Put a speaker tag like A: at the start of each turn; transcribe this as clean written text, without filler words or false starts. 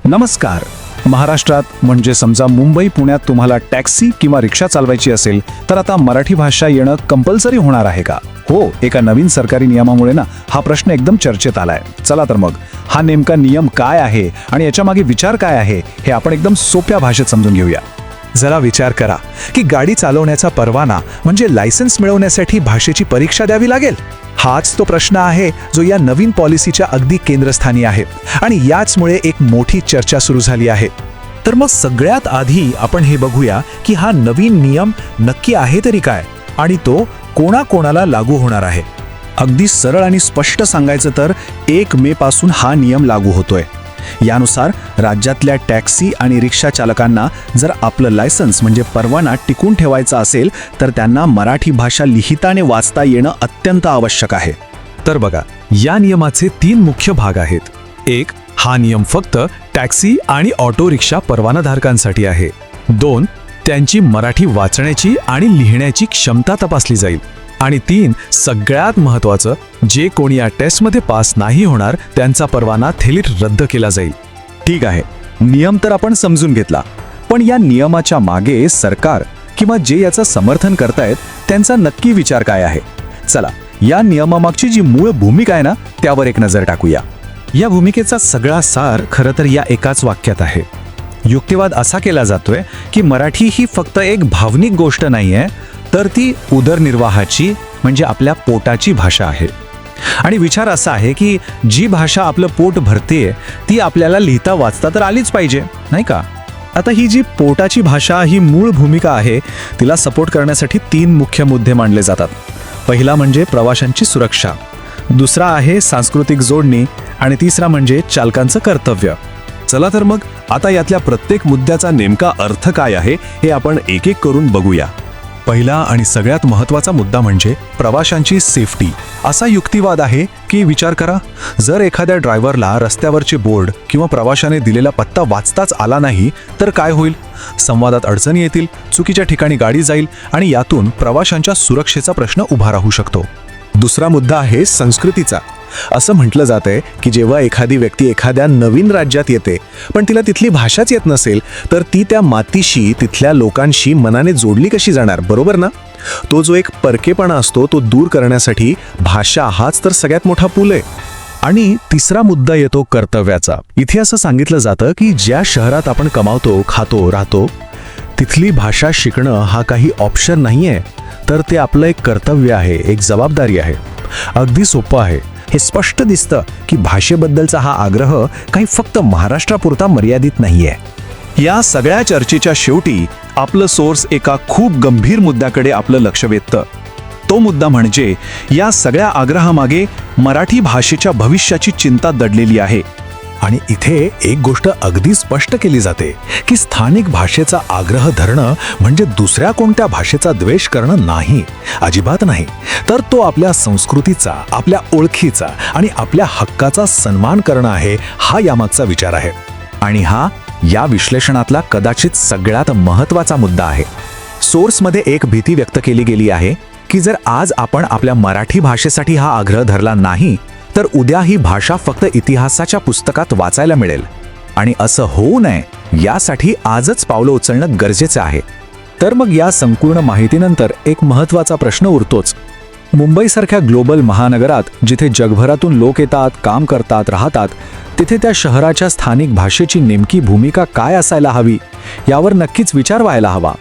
A: नमस्कार. महाराष्ट्रात म्हणजे समजा मुंबई पुण्यात तुम्हाला टॅक्सी किंवा रिक्षा चालवायची असेल तर आता मराठी भाषा येणं कंपल्सरी होणार आहे का? हो, एका नवीन सरकारी नियमामुळे ना हा प्रश्न एकदम चर्चेत आलाय. चला तर मग हा नेमका नियम काय आहे आणि याच्या मागे विचार काय आहे हे आपण एकदम सोप्या भाषेत समजून घेऊया.
B: जरा विचार करा की गाडी चालवण्याचा परवाना म्हणजे लायसन्स मिळवण्यासाठी भाषेची परीक्षा द्यावी लागेल. हाच तो प्रश्न आहे जो या नवीन पॉलिसीच्या अगदी केंद्रस्थानी आहे आणि याचमुळे एक मोठी चर्चा सुरू झाली आहे. तर मग सगळ्यात आधी आपण हे बघूया की हा नवीन नियम नक्की आहे तरी काय आणि तो कोणाकोणाला लागू होणार आहे.
A: अगदी सरळ आणि स्पष्ट सांगायचं तर 1 मे पासून हा नियम लागू होतोय. यानुसार राज्यातल्या टॅक्सी आणि रिक्षा चालकांना जर आपलं लायसन्स म्हणजे परवाना टिकून ठेवायचा असेल तर त्यांना मराठी भाषा लिहिता आणि वाचता येणं अत्यंत आवश्यक आहे.
B: तर बघा, या नियमाचे 3 मुख्य भाग आहेत. 1. हा नियम फक्त टॅक्सी आणि ऑटो रिक्षा परवानाधारकांसाठी आहे. 2. त्यांची मराठी वाचण्याची आणि लिहिण्याची क्षमता तपासली जाईल. आणि 3. सगळ्यात महत्त्वाचं, जे कोणी या टेस्टमध्ये पास नाही होणार त्यांचा परवाना थेट रद्द केला जाईल.
A: ठीक आहे, नियम तर आपण समजून घेतला, पण या नियमाच्या मागे सरकार किंवा जे याचं समर्थन करतायत त्यांचा नक्की विचार काय आहे? चला, या नियमामागची जी मूळ भूमिका आहे ना त्यावर एक नजर टाकूया.
B: या भूमिकेचा सगळा सार खरं तर या एकाच वाक्यात आहे.
A: युक्तिवाद असा केला जातोय की मराठी ही फक्त एक भावनिक गोष्ट नाहीये, तर ती उदरनिर्वाहाची म्हणजे आपल्या पोटाची भाषा आहे. आणि विचार असा आहे की जी भाषा आपलं पोट भरतेय ती आपल्याला लिहिता वाचता तर आलीच पाहिजे, नाही का?
B: आता ही जी पोटाची भाषा ही मूळ भूमिका आहे तिला सपोर्ट करण्यासाठी 3 मुख्य मुद्दे मांडले जातात. पहिला म्हणजे प्रवाशांची सुरक्षा, दुसरा आहे सांस्कृतिक जोडणी आणि तिसरा म्हणजे चालकांचं कर्तव्य.
A: चला तर मग आता यातल्या प्रत्येक मुद्द्याचा नेमका अर्थ काय आहे हे आपण एक एक करून बघूया.
B: पहिला आणि सगळ्यात महत्त्वाचा मुद्दा म्हणजे प्रवाशांची सेफ्टी.
A: असा युक्तिवाद आहे की विचार करा, जर एखाद्या ड्रायव्हरला रस्त्यावरचे बोर्ड किंवा प्रवाशाने दिलेला पत्ता वाचताच आला नाही तर काय होईल? संवादात अडचणी येतील, चुकीच्या ठिकाणी गाडी जाईल आणि यातून प्रवाशांच्या सुरक्षेचा प्रश्न उभा राहू शकतो.
B: दुसरा मुद्दा आहे संस्कृतीचा. असं म्हटलं जातंय की जेव्हा एखादी व्यक्ती एखाद्या नवीन राज्यात येते पण तिला तिथली भाषाच येत नसेल तर ती त्या मातीशी, तिथल्या लोकांशी मनाने जोडली कशी जाणार, बरोबर ना? तो जो एक परकेपणा असतो तो दूर करण्यासाठी भाषा हाच तर सगळ्यात मोठा पूल आहे.
A: आणि तिसरा मुद्दा येतो कर्तव्याचा.
B: इथे असं सांगितलं जातं की ज्या शहरात आपण कमावतो, खातो, राहतो तिथली भाषा शिकणं हा काही ऑप्शन नाहीये, तर ते आपलं एक कर्तव्य आहे, एक जबाबदारी आहे. अगदी सोपं आहे. हे स्पष्ट दिसतं की भाषेबद्दलचा हा आग्रह काही फक्त महाराष्ट्रापुरता मर्यादित नाहीये.
A: या सगळ्या चर्चेच्या शेवटी आपलं सोर्स एका खूप गंभीर मुद्द्याकडे आपलं लक्ष वेधतं. तो मुद्दा म्हणजे या सगळ्या आग्रहामागे मराठी भाषेच्या भविष्याची चिंता दडलेली आहे.
B: आणि इथे एक गोष्ट अगदी स्पष्ट केली जाते की स्थानिक भाषेचा आग्रह धरणं म्हणजे दुसऱ्या कोणत्या भाषेचा द्वेष करणं नाही, अजिबात नाही. तर तो आपल्या संस्कृतीचा, आपल्या ओळखीचा आणि आपल्या हक्काचा सन्मान करणं आहे, हा यामागचा विचार आहे.
A: आणि हा या विश्लेषणातला कदाचित सगळ्यात महत्त्वाचा मुद्दा आहे. सोर्समध्ये एक भीती व्यक्त केली गेली आहे की जर आज आपण आपल्या मराठी भाषेसाठी हा आग्रह धरला नाही तर उद्या ही भाषा फक्त इतिहासाच्या पुस्तकात वाचायला मिळेल. आणि असं होऊ नये यासाठी आजच पावलं उचलणं गरजेचं आहे. तर मग या संपूर्ण माहितीनंतर एक महत्त्वाचा प्रश्न उरतोच. मुंबईसारख्या ग्लोबल महानगरात जिथे जगभरातून लोक येतात, काम करतात, राहतात, तिथे त्या शहराच्या स्थानिक भाषेची नेमकी भूमिका काय असायला हवी यावर नक्कीच विचार व्हायला हवा.